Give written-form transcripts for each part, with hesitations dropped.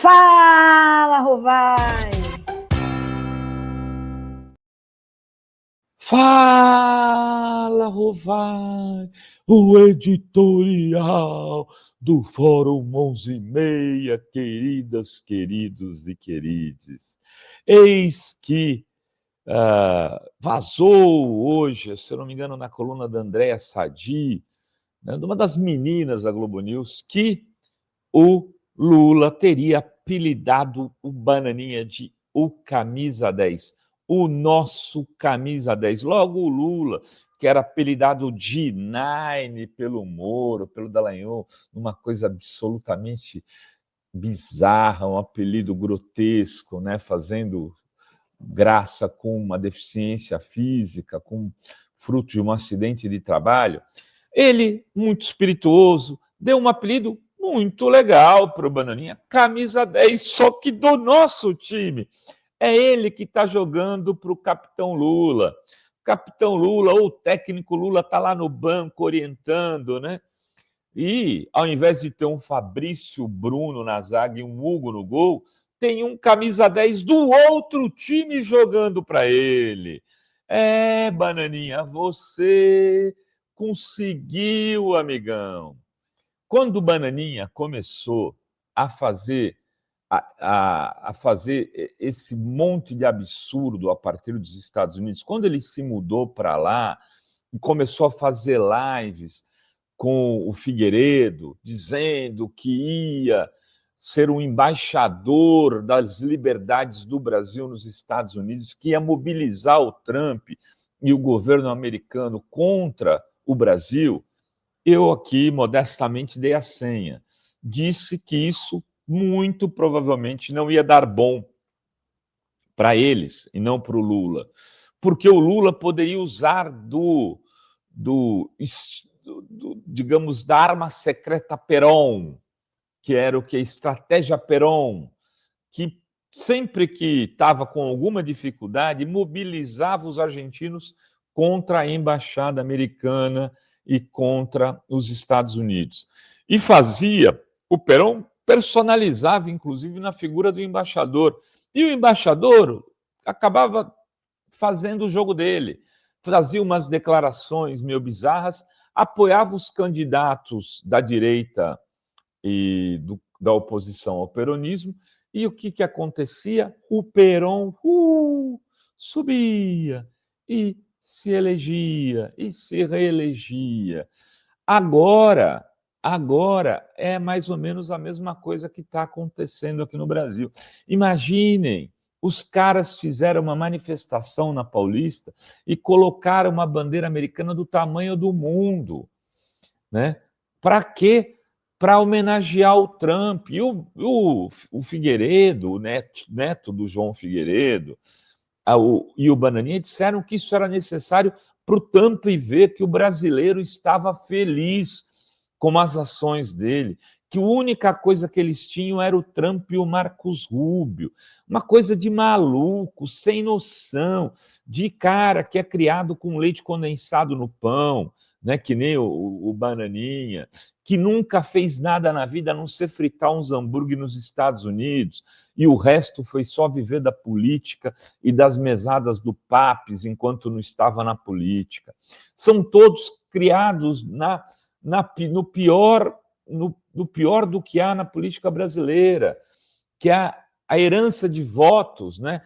Fala, Rovai! Fala, Rovai! O editorial do Fórum 11:30, queridas, queridos e querides. Eis que vazou hoje, se eu não me engano, na coluna da Andréa Sadi, né, de uma das meninas da Globo News, que o Lula teria apelidado o Bananinha de o Camisa 10, o nosso Camisa 10. Logo o Lula, que era apelidado de Nine pelo Moro, pelo Dallagnol, uma coisa absolutamente bizarra, um apelido grotesco, né, fazendo graça com uma deficiência física, com fruto de um acidente de trabalho. Ele, muito espirituoso, deu um apelido muito legal para o Bananinha, Camisa 10, só que do nosso time. É ele que está jogando para o Capitão Lula. O Capitão Lula, ou o técnico Lula, está lá no banco orientando, né? E, ao invés de ter um Fabrício Bruno na zaga e um Hugo no gol, tem um camisa 10 do outro time jogando para ele. É, Bananinha, você conseguiu, amigão. Quando o Bananinha começou a fazer a fazer esse monte de absurdo a partir dos Estados Unidos, quando ele se mudou para lá e começou a fazer lives com o Figueiredo, dizendo que ia ser um embaixador das liberdades do Brasil nos Estados Unidos, que ia mobilizar o Trump e o governo americano contra o Brasil, eu aqui modestamente dei a senha. Disse que isso muito provavelmente não ia dar bom para eles e não para o Lula, porque o Lula poderia usar digamos, da arma secreta Perón, que era o que? A estratégia Perón, que sempre que estava com alguma dificuldade, mobilizava os argentinos contra a embaixada americana e contra os Estados Unidos. E fazia, o Perón personalizava, inclusive, na figura do embaixador. E o embaixador acabava fazendo o jogo dele. Fazia umas declarações meio bizarras, apoiava os candidatos da direita e da oposição ao peronismo, e o que acontecia? O Perón subia e se elegia e se reelegia. Agora é mais ou menos a mesma coisa que está acontecendo aqui no Brasil. Imaginem, os caras fizeram uma manifestação na Paulista e colocaram uma bandeira americana do tamanho do mundo, né? Para quê? Para homenagear o Trump. E o Figueiredo, o neto do João Figueiredo, e o Bananinha disseram que isso era necessário para o Trump ver que o brasileiro estava feliz com as ações dele, que a única coisa que eles tinham era o Trump e o Marcos Rubio. Uma coisa de maluco, sem noção, de cara que é criado com leite condensado no pão, né, que nem o Bananinha, que nunca fez nada na vida a não ser fritar uns hambúrguer nos Estados Unidos, e o resto foi só viver da política e das mesadas do Papes enquanto não estava na política. São todos criados no pior do que há na política brasileira, que é a herança de votos, né?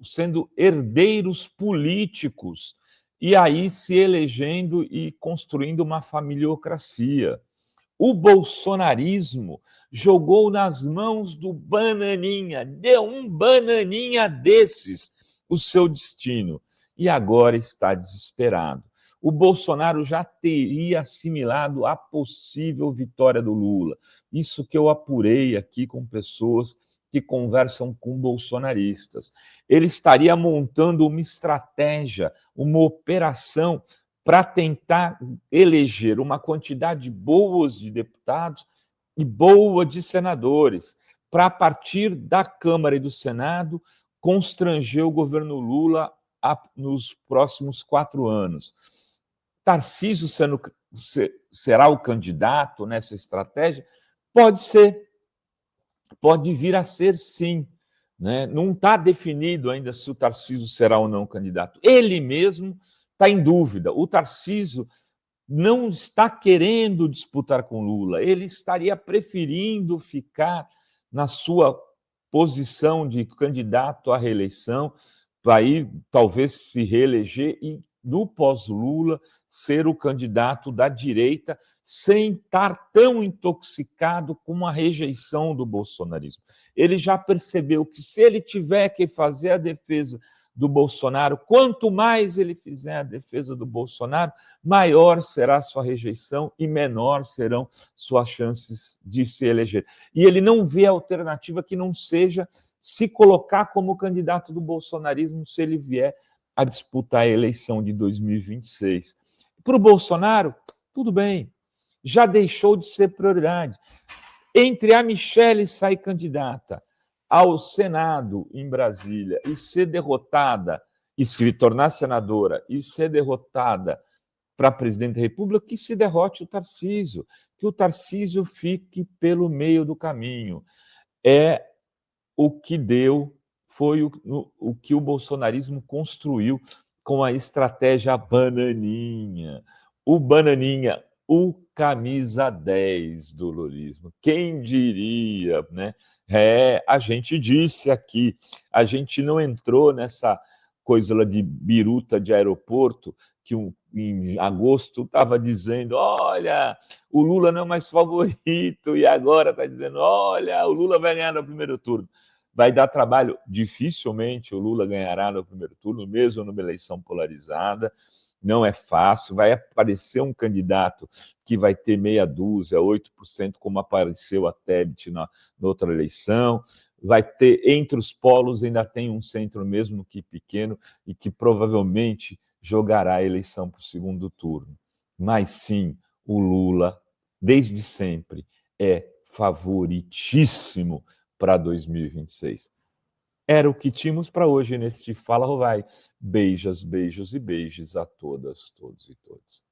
Sendo herdeiros políticos, e aí se elegendo e construindo uma familiocracia. O bolsonarismo jogou nas mãos do Bananinha, deu um Bananinha desses o seu destino, e agora está desesperado. O Bolsonaro já teria assimilado a possível vitória do Lula. Isso que eu apurei aqui com pessoas que conversam com bolsonaristas. Ele estaria montando uma estratégia, uma operação para tentar eleger uma quantidade boa de deputados e boa de senadores, para, a partir da Câmara e do Senado, constranger o governo Lula nos próximos 4 anos. Tarcísio será o candidato nessa estratégia? Pode ser, pode vir a ser sim. Né? Não está definido ainda se o Tarcísio será ou não candidato. Ele mesmo está em dúvida. O Tarcísio não está querendo disputar com Lula, ele estaria preferindo ficar na sua posição de candidato à reeleição, para ir talvez se reeleger e, no pós-Lula, ser o candidato da direita, sem estar tão intoxicado com a rejeição do bolsonarismo. Ele já percebeu que, se ele tiver que fazer a defesa do Bolsonaro, quanto mais ele fizer a defesa do Bolsonaro, maior será sua rejeição e menor serão suas chances de se eleger. E ele não vê alternativa que não seja se colocar como candidato do bolsonarismo se ele vier a disputar a eleição de 2026. Para o Bolsonaro, tudo bem, já deixou de ser prioridade. Entre a Michelle sair candidata ao Senado em Brasília e ser derrotada, e se tornar senadora, e ser derrotada para presidente da República, que se derrote o Tarcísio, que o Tarcísio fique pelo meio do caminho. É o que deu, foi o que o bolsonarismo construiu com a estratégia bananinha. O bananinha, o camisa 10 do lulismo. Quem diria, né? A gente disse aqui, a gente não entrou nessa coisa lá de biruta de aeroporto, que em agosto estava dizendo, olha, o Lula não é mais favorito, e agora está dizendo, olha, o Lula vai ganhar no primeiro turno. Vai dar trabalho, dificilmente o Lula ganhará no primeiro turno, mesmo numa eleição polarizada, não é fácil, vai aparecer um candidato que vai ter meia dúzia, 8%, como apareceu a Tebet na outra eleição, vai ter, entre os polos, ainda tem um centro mesmo que pequeno, e que provavelmente jogará a eleição para o segundo turno. Mas sim, o Lula, desde sempre, é favoritíssimo para 2026. Era o que tínhamos para hoje neste Fala Rovai. Beijos, beijos e beijos a todas, todos e todos.